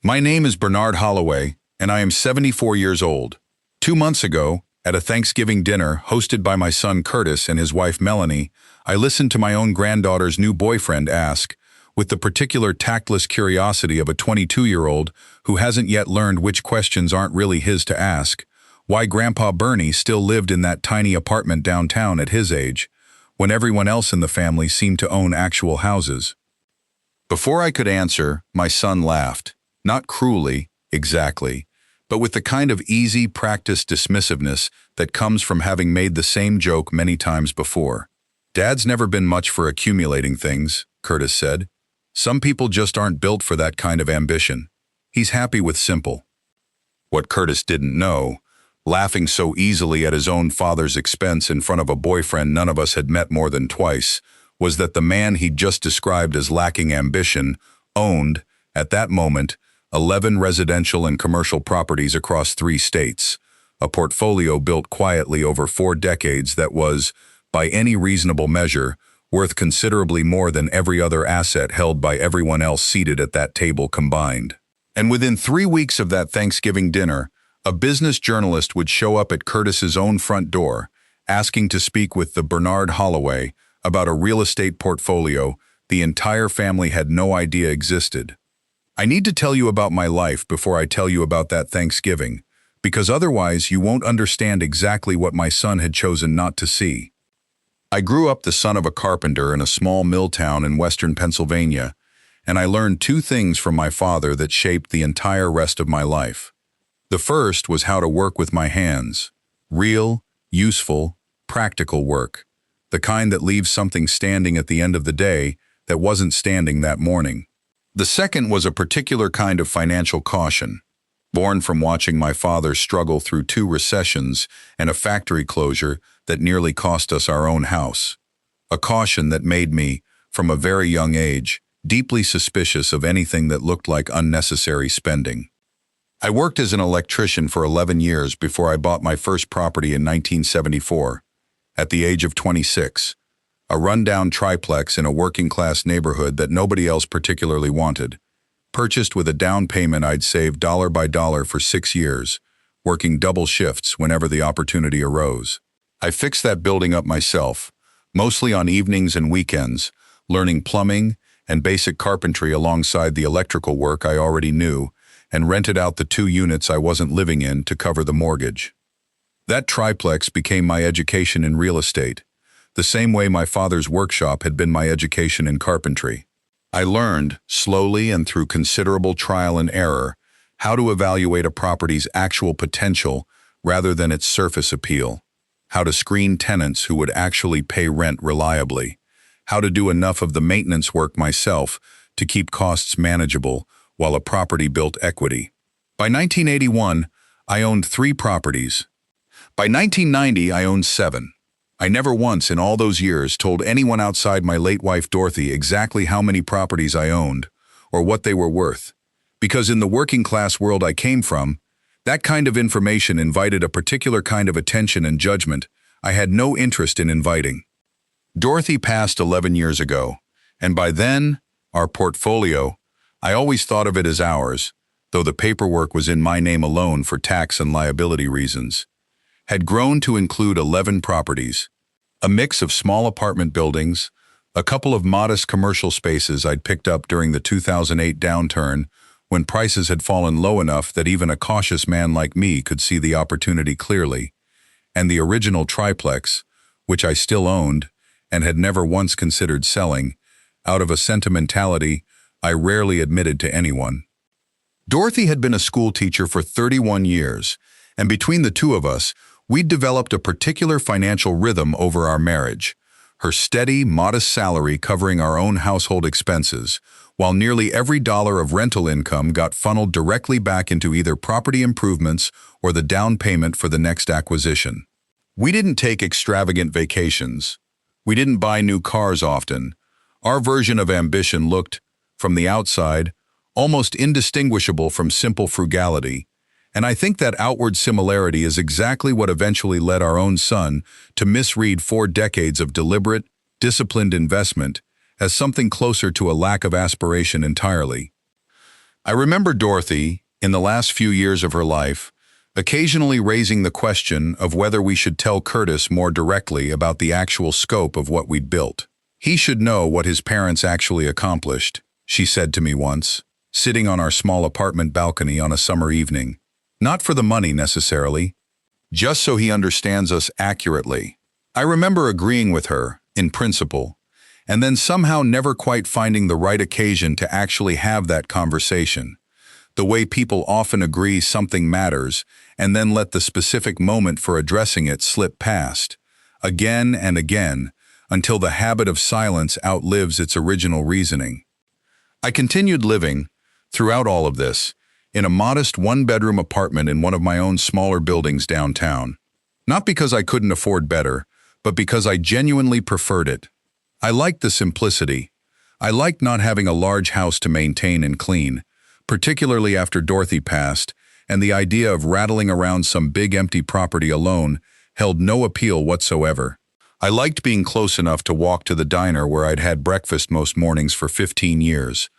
My name is Bernard Holloway, and I am 74 years old. 2 months ago, at a Thanksgiving dinner hosted by my son Curtis and his wife Melanie, I listened to my own granddaughter's new boyfriend ask, with the particular tactless curiosity of a 22-year-old who hasn't yet learned which questions aren't really his to ask, why Grandpa Bernie still lived in that tiny apartment downtown at his age, when everyone else in the family seemed to own actual houses. Before I could answer, my son laughed. Not cruelly, exactly, but with the kind of easy, practiced dismissiveness that comes from having made the same joke many times before. "Dad's never been much for accumulating things," Curtis said. "Some people just aren't built for that kind of ambition. He's happy with simple." What Curtis didn't know, laughing so easily at his own father's expense in front of a boyfriend none of us had met more than twice, was that the man he'd just described as lacking ambition owned, at that moment, 11 residential and commercial properties across 3 states, a portfolio built quietly over 4 decades that was, by any reasonable measure, worth considerably more than every other asset held by everyone else seated at that table combined. And within 3 weeks of that Thanksgiving dinner, a business journalist would show up at Curtis's own front door, asking to speak with the Bernard Holloway about a real estate portfolio the entire family had no idea existed. I need to tell you about my life before I tell you about that Thanksgiving, because otherwise you won't understand exactly what my son had chosen not to see. I grew up the son of a carpenter in a small mill town in western Pennsylvania, and I learned 2 things from my father that shaped the entire rest of my life. The first was how to work with my hands. Real, useful, practical work. The kind that leaves something standing at the end of the day that wasn't standing that morning. The second was a particular kind of financial caution, born from watching my father struggle through 2 recessions and a factory closure that nearly cost us our own house. A caution that made me, from a very young age, deeply suspicious of anything that looked like unnecessary spending. I worked as an electrician for 11 years before I bought my first property in 1974, at the age of 26. A rundown triplex in a working-class neighborhood that nobody else particularly wanted, purchased with a down payment I'd saved dollar by dollar for 6 years, working double shifts whenever the opportunity arose. I fixed that building up myself, mostly on evenings and weekends, learning plumbing and basic carpentry alongside the electrical work I already knew, and rented out the 2 units I wasn't living in to cover the mortgage. That triplex became my education in real estate, the same way my father's workshop had been my education in carpentry. I learned, slowly and through considerable trial and error, how to evaluate a property's actual potential rather than its surface appeal, how to screen tenants who would actually pay rent reliably, how to do enough of the maintenance work myself to keep costs manageable while a property built equity. By 1981, I owned 3 properties. By 1990, I owned 7. I never once in all those years told anyone outside my late wife Dorothy exactly how many properties I owned or what they were worth, because in the working-class world I came from, that kind of information invited a particular kind of attention and judgment I had no interest in inviting. Dorothy passed 11 years ago, and by then, our portfolio, I always thought of it as ours, though the paperwork was in my name alone for tax and liability reasons, had grown to include 11 properties, a mix of small apartment buildings, a couple of modest commercial spaces I'd picked up during the 2008 downturn when prices had fallen low enough that even a cautious man like me could see the opportunity clearly, and the original triplex, which I still owned and had never once considered selling, out of a sentimentality I rarely admitted to anyone. Dorothy had been a school teacher for 31 years, and between the 2 of us, we'd developed a particular financial rhythm over our marriage, her steady, modest salary covering our own household expenses, while nearly every dollar of rental income got funneled directly back into either property improvements or the down payment for the next acquisition. We didn't take extravagant vacations. We didn't buy new cars often. Our version of ambition looked, from the outside, almost indistinguishable from simple frugality, and I think that outward similarity is exactly what eventually led our own son to misread 4 decades of deliberate, disciplined investment as something closer to a lack of aspiration entirely. I remember Dorothy, in the last few years of her life, occasionally raising the question of whether we should tell Curtis more directly about the actual scope of what we'd built. He should know what his parents actually accomplished, she said to me once, sitting on our small apartment balcony on a summer evening. Not for the money necessarily, just so he understands us accurately. I remember agreeing with her, in principle, and then somehow never quite finding the right occasion to actually have that conversation. The way people often agree something matters and then let the specific moment for addressing it slip past, again and again, until the habit of silence outlives its original reasoning. I continued living, throughout all of this, in a modest one-bedroom apartment in one of my own smaller buildings downtown. Not because I couldn't afford better, but because I genuinely preferred it. I liked the simplicity. I liked not having a large house to maintain and clean, particularly after Dorothy passed, and the idea of rattling around some big empty property alone held no appeal whatsoever. I liked being close enough to walk to the diner where I'd had breakfast most mornings for 15 years,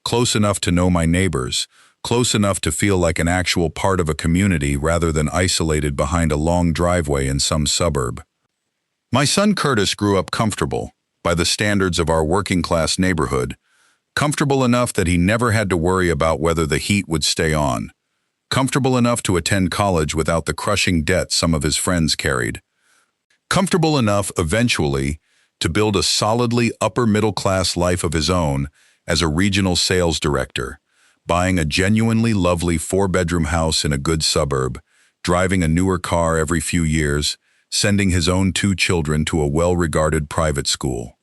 close enough to know my neighbors, close enough to feel like an actual part of a community rather than isolated behind a long driveway in some suburb. My son Curtis grew up comfortable, by the standards of our working-class neighborhood, comfortable enough that he never had to worry about whether the heat would stay on, comfortable enough to attend college without the crushing debt some of his friends carried, comfortable enough, eventually, to build a solidly upper-middle-class life of his own as a regional sales director, buying a genuinely lovely four-bedroom house in a good suburb, driving a newer car every few years, sending his own 2 children to a well-regarded private school.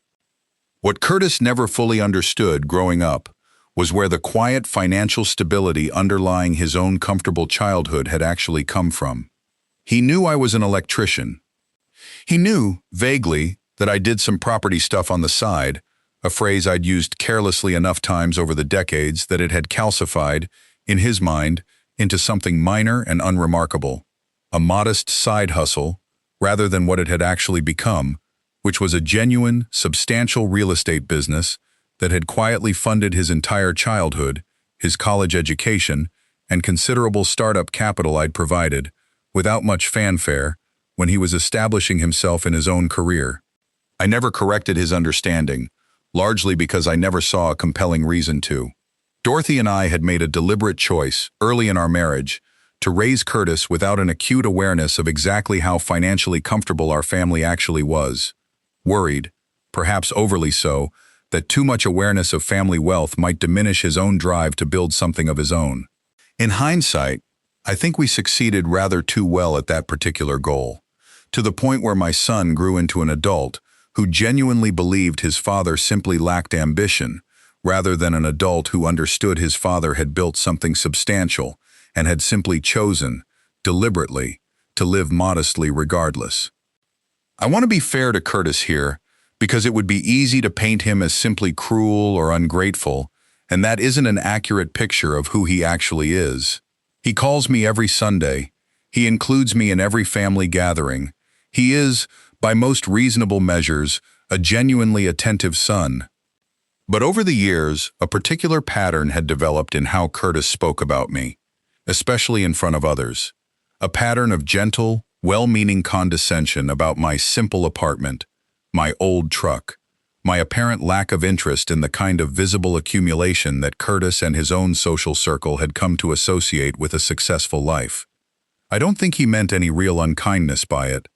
What Curtis never fully understood growing up was where the quiet financial stability underlying his own comfortable childhood had actually come from. He knew I was an electrician. He knew, vaguely, that I did some property stuff on the side, a phrase I'd used carelessly enough times over the decades that it had calcified, in his mind, into something minor and unremarkable, a modest side hustle, rather than what it had actually become, which was a genuine, substantial real estate business that had quietly funded his entire childhood, his college education, and considerable startup capital I'd provided, without much fanfare, when he was establishing himself in his own career. I never corrected his understanding, largely because I never saw a compelling reason to. Dorothy and I had made a deliberate choice, early in our marriage, to raise Curtis without an acute awareness of exactly how financially comfortable our family actually was. Worried, perhaps overly so, that too much awareness of family wealth might diminish his own drive to build something of his own. In hindsight, I think we succeeded rather too well at that particular goal, to the point where my son grew into an adult who genuinely believed his father simply lacked ambition, rather than an adult who understood his father had built something substantial and had simply chosen, deliberately, to live modestly regardless. I want to be fair to Curtis here, because it would be easy to paint him as simply cruel or ungrateful, and that isn't an accurate picture of who he actually is. He calls me every Sunday. He includes me in every family gathering. He is, by most reasonable measures, a genuinely attentive son. But over the years, a particular pattern had developed in how Curtis spoke about me, especially in front of others. A pattern of gentle, well-meaning condescension about my simple apartment, my old truck, my apparent lack of interest in the kind of visible accumulation that Curtis and his own social circle had come to associate with a successful life. I don't think he meant any real unkindness by it.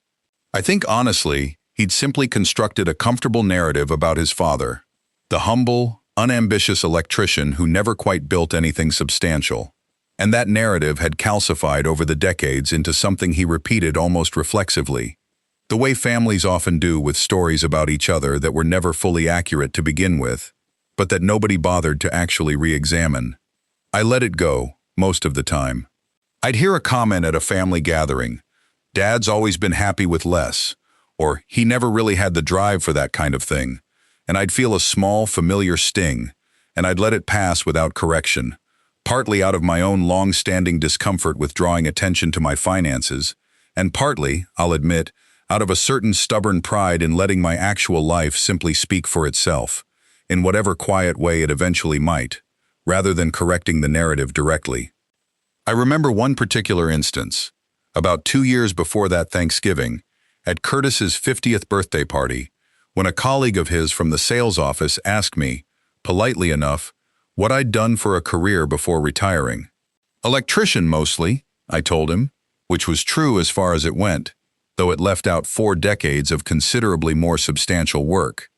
I think, honestly, he'd simply constructed a comfortable narrative about his father, the humble, unambitious electrician who never quite built anything substantial. And that narrative had calcified over the decades into something he repeated almost reflexively, the way families often do with stories about each other that were never fully accurate to begin with, but that nobody bothered to actually re-examine. I let it go, most of the time. I'd hear a comment at a family gathering, "Dad's always been happy with less," or "He never really had the drive for that kind of thing," and I'd feel a small, familiar sting, and I'd let it pass without correction, partly out of my own long-standing discomfort with drawing attention to my finances, and partly, I'll admit, out of a certain stubborn pride in letting my actual life simply speak for itself, in whatever quiet way it eventually might, rather than correcting the narrative directly. I remember one particular instance. About 2 years before that Thanksgiving, at Curtis's 50th birthday party, when a colleague of his from the sales office asked me, politely enough, what I'd done for a career before retiring. Electrician mostly, I told him, which was true as far as it went, though it left out 4 decades of considerably more substantial work.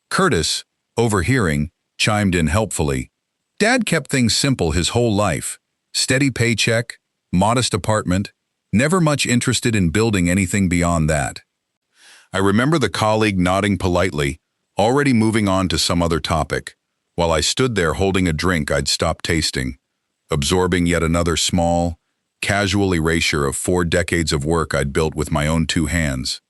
Curtis, overhearing, chimed in helpfully. Dad kept things simple his whole life. Steady paycheck, modest apartment, never much interested in building anything beyond that. I remember the colleague nodding politely, already moving on to some other topic, while I stood there holding a drink I'd stopped tasting, absorbing yet another small, casual erasure of 4 decades of work I'd built with my own 2 hands.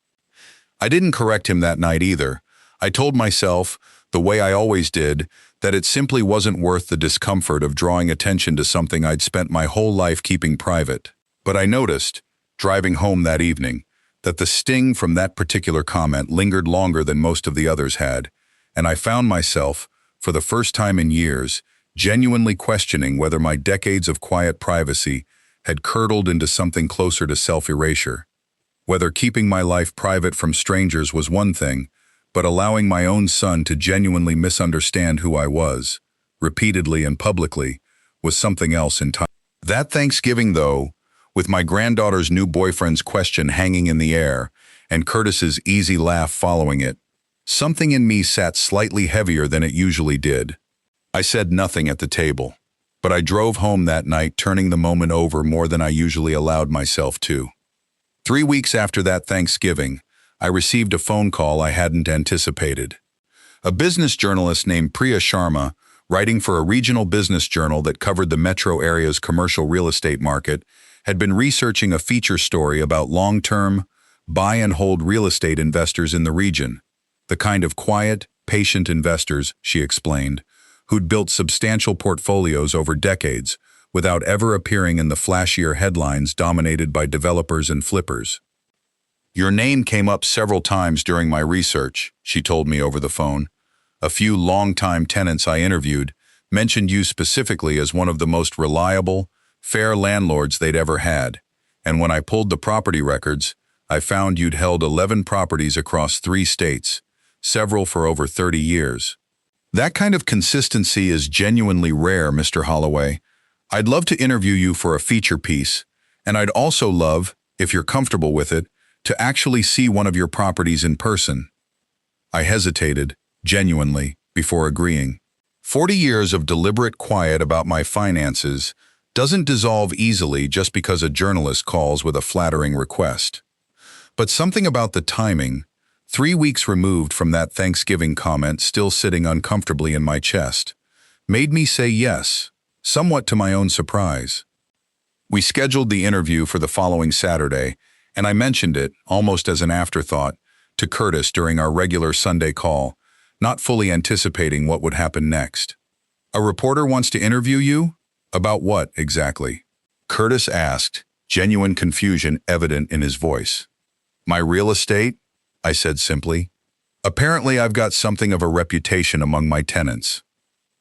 I didn't correct him that night either. I told myself, the way I always did, that it simply wasn't worth the discomfort of drawing attention to something I'd spent my whole life keeping private. But I noticed, driving home that evening, that the sting from that particular comment lingered longer than most of the others had, and I found myself, for the first time in years, genuinely questioning whether my decades of quiet privacy had curdled into something closer to self-erasure. Whether keeping my life private from strangers was one thing, but allowing my own son to genuinely misunderstand who I was, repeatedly and publicly, was something else entirely. That Thanksgiving, though, with my granddaughter's new boyfriend's question hanging in the air and Curtis's easy laugh following it, something in me sat slightly heavier than it usually did. I said nothing at the table, but I drove home that night turning the moment over more than I usually allowed myself to. 3 weeks after that Thanksgiving, I received a phone call I hadn't anticipated. A business journalist named Priya Sharma, writing for a regional business journal that covered the metro area's commercial real estate market, had been researching a feature story about long-term, buy-and-hold real estate investors in the region, the kind of quiet, patient investors, she explained, who'd built substantial portfolios over decades without ever appearing in the flashier headlines dominated by developers and flippers. Your name came up several times during my research, she told me over the phone. A few long-time tenants I interviewed mentioned you specifically as one of the most reliable, fair landlords they'd ever had, and when I pulled the property records, I found you'd held 11 properties across 3 states, several for over 30 years. That kind of consistency is genuinely rare, Mr. Holloway. I'd love to interview you for a feature piece, and I'd also love, if you're comfortable with it, to actually see one of your properties in person. I hesitated, genuinely, before agreeing. 40 years of deliberate quiet about my finances doesn't dissolve easily just because a journalist calls with a flattering request. But something about the timing, 3 weeks removed from that Thanksgiving comment still sitting uncomfortably in my chest, made me say yes, somewhat to my own surprise. We scheduled the interview for the following Saturday, and I mentioned it, almost as an afterthought, to Curtis during our regular Sunday call, not fully anticipating what would happen next. A reporter wants to interview you? About what, exactly? Curtis asked, genuine confusion evident in his voice. My real estate? I said simply. Apparently I've got something of a reputation among my tenants.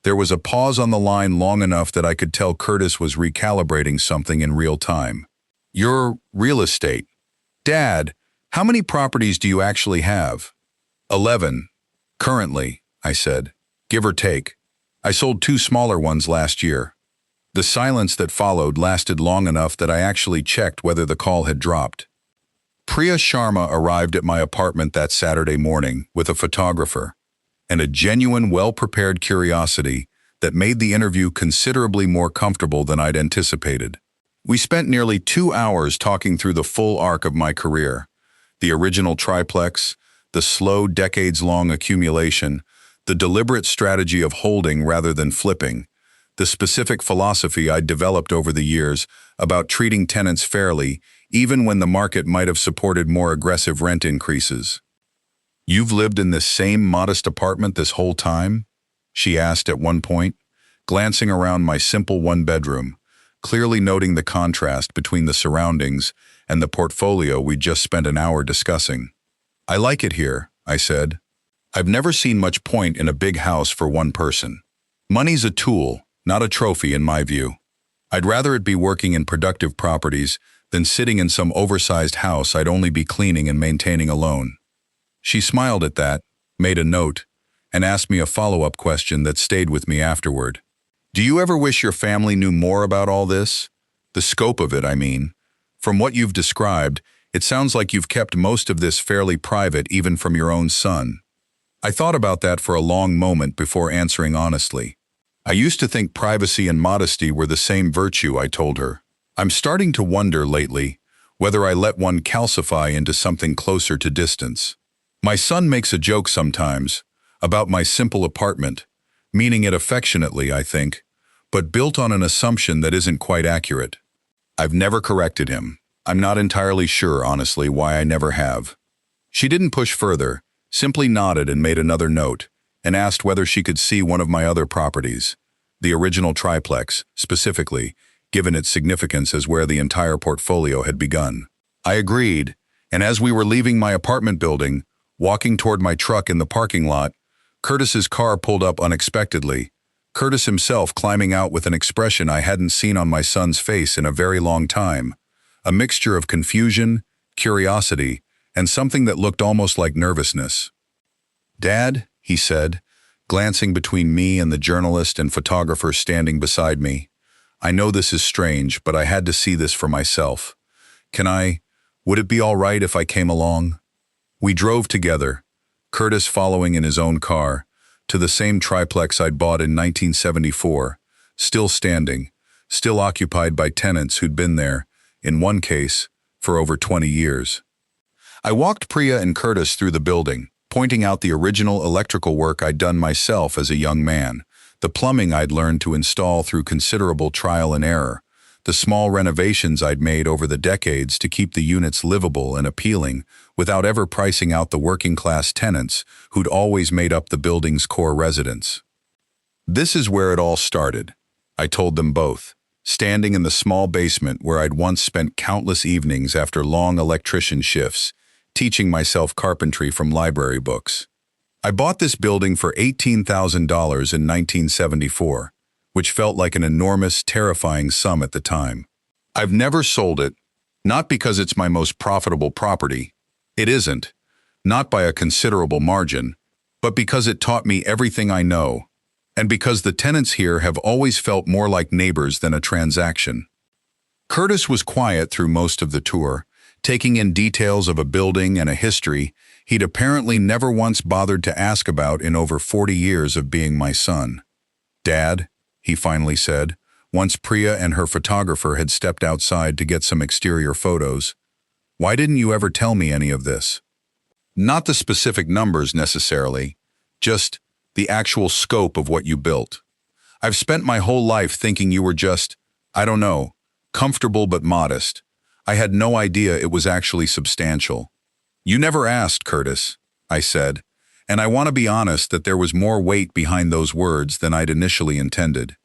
There was a pause on the line long enough that I could tell Curtis was recalibrating something in real time. Your real estate. Dad, how many properties do you actually have? 11. Currently, I said. Give or take. I sold 2 smaller ones last year. The silence that followed lasted long enough that I actually checked whether the call had dropped. Priya Sharma arrived at my apartment that Saturday morning with a photographer and a genuine, well-prepared curiosity that made the interview considerably more comfortable than I'd anticipated. We spent nearly 2 hours talking through the full arc of my career, the original triplex, the slow, decades-long accumulation, the deliberate strategy of holding rather than flipping, the specific philosophy I'd developed over the years about treating tenants fairly, even when the market might have supported more aggressive rent increases. You've lived in this same modest apartment this whole time? She asked at one point, glancing around my simple one-bedroom, clearly noting the contrast between the surroundings and the portfolio we'd just spent an hour discussing. I like it here, I said. I've never seen much point in a big house for one person. Money's a tool, not a trophy in my view. I'd rather it be working in productive properties than sitting in some oversized house I'd only be cleaning and maintaining alone. She smiled at that, made a note, and asked me a follow-up question that stayed with me afterward. Do you ever wish your family knew more about all this? The scope of it, I mean. From what you've described, it sounds like you've kept most of this fairly private even from your own son. I thought about that for a long moment before answering honestly. I used to think privacy and modesty were the same virtue, I told her. I'm starting to wonder lately whether I let one calcify into something closer to distance. My son makes a joke sometimes about my simple apartment, meaning it affectionately, I think, but built on an assumption that isn't quite accurate. I've never corrected him. I'm not entirely sure, honestly, why I never have. She didn't push further, simply nodded and made another note, and asked whether she could see one of my other properties, the original triplex, specifically, given its significance as where the entire portfolio had begun. I agreed, and as we were leaving my apartment building, walking toward my truck in the parking lot, Curtis's car pulled up unexpectedly, Curtis himself climbing out with an expression I hadn't seen on my son's face in a very long time, a mixture of confusion, curiosity, and something that looked almost like nervousness. "Dad," he said, glancing between me and the journalist and photographer standing beside me, "I know this is strange, but I had to see this for myself. Would it be all right if I came along?" We drove together, Curtis following in his own car, to the same triplex I'd bought in 1974, still standing, still occupied by tenants who'd been there, in one case, for over 20 years. I walked Priya and Curtis through the building, pointing out the original electrical work I'd done myself as a young man, the plumbing I'd learned to install through considerable trial and error, the small renovations I'd made over the decades to keep the units livable and appealing without ever pricing out the working-class tenants who'd always made up the building's core residents. "This is where it all started," I told them both, standing in the small basement where I'd once spent countless evenings after long electrician shifts, teaching myself carpentry from library books. I bought this building for $18,000 in 1974, which felt like an enormous, terrifying sum at the time. I've never sold it, not because it's my most profitable property. It isn't, not by a considerable margin, but because it taught me everything I know, and because the tenants here have always felt more like neighbors than a transaction. Curtis was quiet through most of the tour, taking in details of a building and a history he'd apparently never once bothered to ask about in over 40 years of being my son. "Dad," he finally said, once Priya and her photographer had stepped outside to get some exterior photos, "why didn't you ever tell me any of this? Not the specific numbers necessarily, just the actual scope of what you built. I've spent my whole life thinking you were just, I don't know, comfortable but modest. I had no idea it was actually substantial." "You never asked, Curtis," I said, and I want to be honest that there was more weight behind those words than I'd initially intended.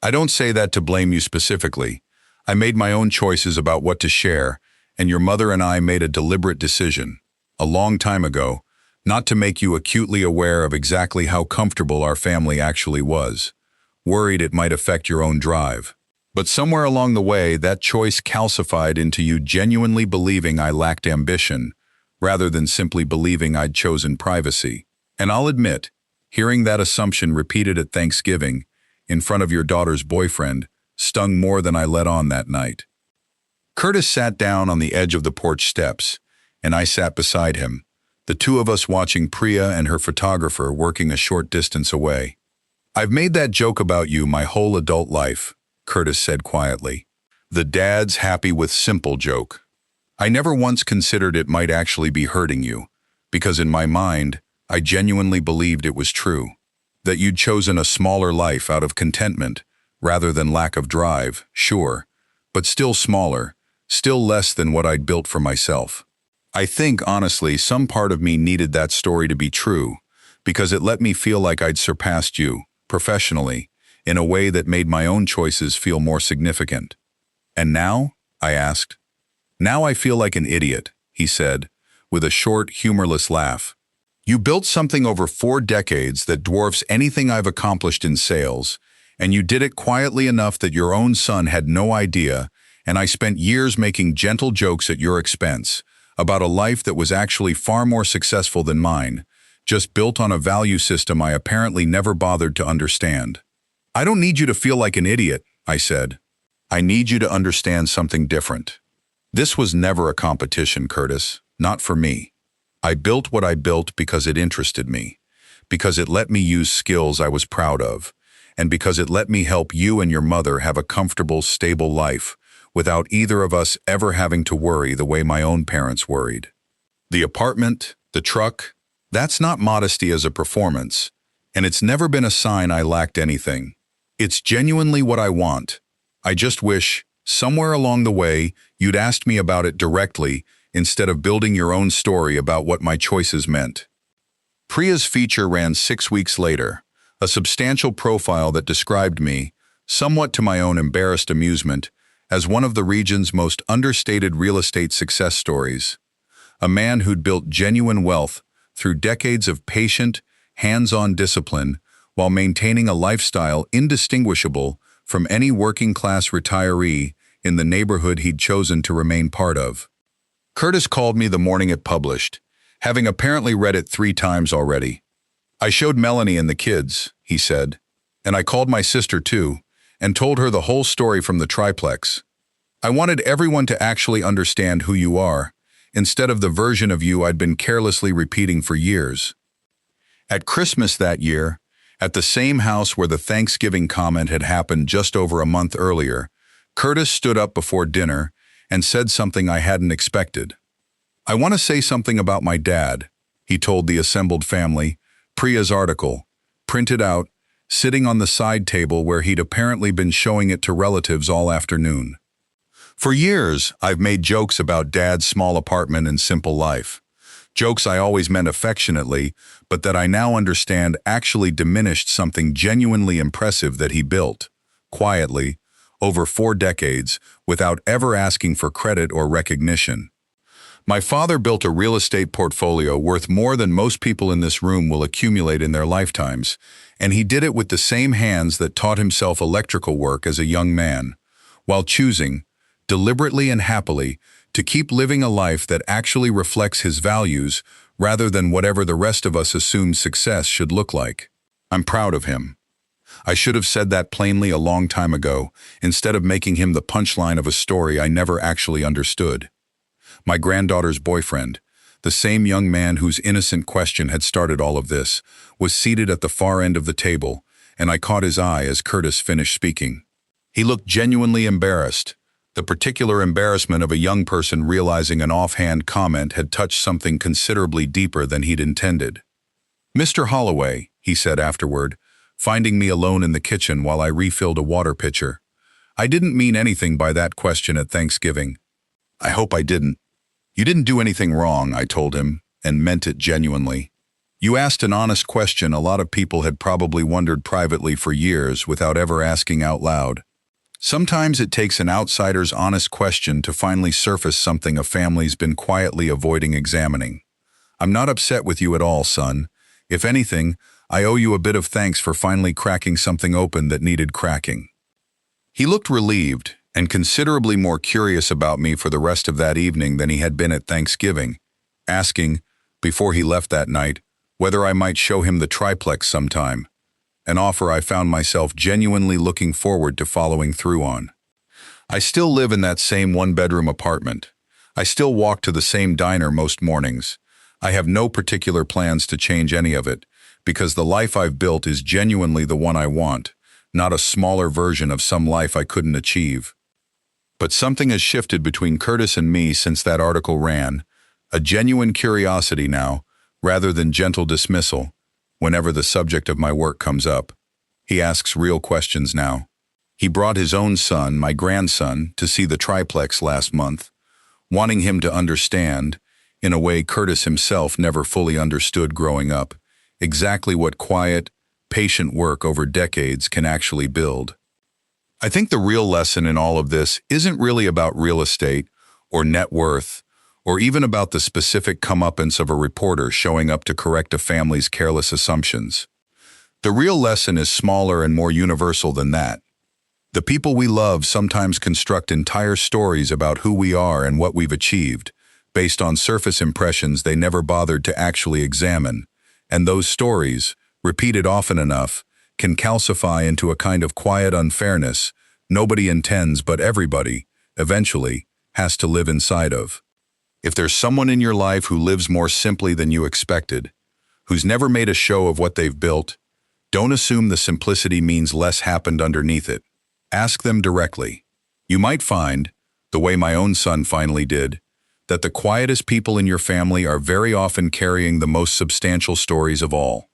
I don't say that to blame you specifically. I made my own choices about what to share, and your mother and I made a deliberate decision, a long time ago, not to make you acutely aware of exactly how comfortable our family actually was, worried it might affect your own drive. But somewhere along the way, that choice calcified into you genuinely believing I lacked ambition, rather than simply believing I'd chosen privacy. And I'll admit, hearing that assumption repeated at Thanksgiving, in front of your daughter's boyfriend, stung more than I let on that night. Curtis sat down on the edge of the porch steps, and I sat beside him, the two of us watching Priya and her photographer working a short distance away. "I've made that joke about you my whole adult life," Curtis said quietly. "The dad's happy with simple joke. I never once considered it might actually be hurting you, because in my mind, I genuinely believed it was true, that you'd chosen a smaller life out of contentment, rather than lack of drive, sure, but still smaller, still less than what I'd built for myself. I think, honestly, some part of me needed that story to be true, because it let me feel like I'd surpassed you, professionally, in a way that made my own choices feel more significant. And now?" I asked. "Now I feel like an idiot," he said, with a short, humorless laugh. "You built something over 4 decades that dwarfs anything I've accomplished in sales, And you did it quietly enough that your own son had no idea, and I spent years making gentle jokes at your expense about a life that was actually far more successful than mine, just built on a value system I apparently never bothered to understand. I don't need you to feel like an idiot, I said. I need you to understand something different. This was never a competition, Curtis, not for me. I built what I built because it interested me, because it let me use skills I was proud of, and because it let me help you and your mother have a comfortable, stable life without either of us ever having to worry the way my own parents worried. The apartment, the truck, that's not modesty as a performance, and it's never been a sign I lacked anything. It's genuinely what I want. I just wish, somewhere along the way, you'd asked me about it directly instead of building your own story about what my choices meant. Priya's feature ran 6 weeks later, a substantial profile that described me, somewhat to my own embarrassed amusement, as one of the region's most understated real estate success stories. A man who'd built genuine wealth through decades of patient, hands-on discipline while maintaining a lifestyle indistinguishable from any working-class retiree in the neighborhood he'd chosen to remain part of. Curtis called me the morning it published, having apparently read it 3 times already. I showed Melanie and the kids, he said, and I called my sister too, and told her the whole story from the triplex. I wanted everyone to actually understand who you are, instead of the version of you I'd been carelessly repeating for years. At Christmas that year, at the same house where the Thanksgiving comment had happened just over a month earlier, Curtis stood up before dinner and said something I hadn't expected. I want to say something about my dad, he told the assembled family, Priya's article, printed out, sitting on the side table where he'd apparently been showing it to relatives all afternoon. For years, I've made jokes about Dad's small apartment and simple life. Jokes I always meant affectionately, but that I now understand actually diminished something genuinely impressive that he built, quietly, over 4 decades, without ever asking for credit or recognition. My father built a real estate portfolio worth more than most people in this room will accumulate in their lifetimes, and he did it with the same hands that taught himself electrical work as a young man, while choosing, deliberately and happily, to keep living a life that actually reflects his values rather than whatever the rest of us assume success should look like. I'm proud of him. I should have said that plainly a long time ago, instead of making him the punchline of a story I never actually understood. My granddaughter's boyfriend, the same young man whose innocent question had started all of this, was seated at the far end of the table, and I caught his eye as Curtis finished speaking. He looked genuinely embarrassed, the particular embarrassment of a young person realizing an offhand comment had touched something considerably deeper than he'd intended. "Mr. Holloway," he said afterward, finding me alone in the kitchen while I refilled a water pitcher, "I didn't mean anything by that question at Thanksgiving." "I hope I didn't." "You didn't do anything wrong," I told him, and meant it genuinely. "You asked an honest question a lot of people had probably wondered privately for years without ever asking out loud. Sometimes it takes an outsider's honest question to finally surface something a family's been quietly avoiding examining. I'm not upset with you at all, son. If anything, I owe you a bit of thanks for finally cracking something open that needed cracking." He looked relieved and considerably more curious about me for the rest of that evening than he had been at Thanksgiving, asking, before he left that night, whether I might show him the triplex sometime, an offer I found myself genuinely looking forward to following through on. I still live in that same 1-bedroom apartment. I still walk to the same diner most mornings. I have no particular plans to change any of it, because the life I've built is genuinely the one I want, not a smaller version of some life I couldn't achieve. But something has shifted between Curtis and me since that article ran, a genuine curiosity now, rather than gentle dismissal, whenever the subject of my work comes up. He asks real questions now. He brought his own son, my grandson, to see the triplex last month, wanting him to understand, in a way Curtis himself never fully understood growing up, exactly what quiet, patient work over decades can actually build. I think the real lesson in all of this isn't really about real estate or net worth, or even about the specific comeuppance of a reporter showing up to correct a family's careless assumptions. The real lesson is smaller and more universal than that. The people we love sometimes construct entire stories about who we are and what we've achieved, based on surface impressions they never bothered to actually examine, and those stories, repeated often enough, can calcify into a kind of quiet unfairness nobody intends but everybody, eventually, has to live inside of. If there's someone in your life who lives more simply than you expected, who's never made a show of what they've built, don't assume the simplicity means less happened underneath it. Ask them directly. You might find, the way my own son finally did, that the quietest people in your family are very often carrying the most substantial stories of all.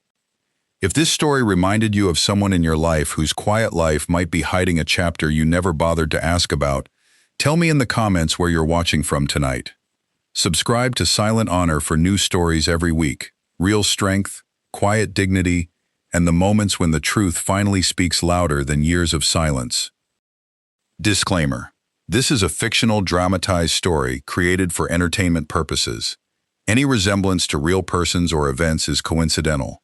If this story reminded you of someone in your life whose quiet life might be hiding a chapter you never bothered to ask about, tell me in the comments where you're watching from tonight. Subscribe to Silent Honor for new stories every week, real strength, quiet dignity, and the moments when the truth finally speaks louder than years of silence. Disclaimer: this is a fictional dramatized story created for entertainment purposes. Any resemblance to real persons or events is coincidental.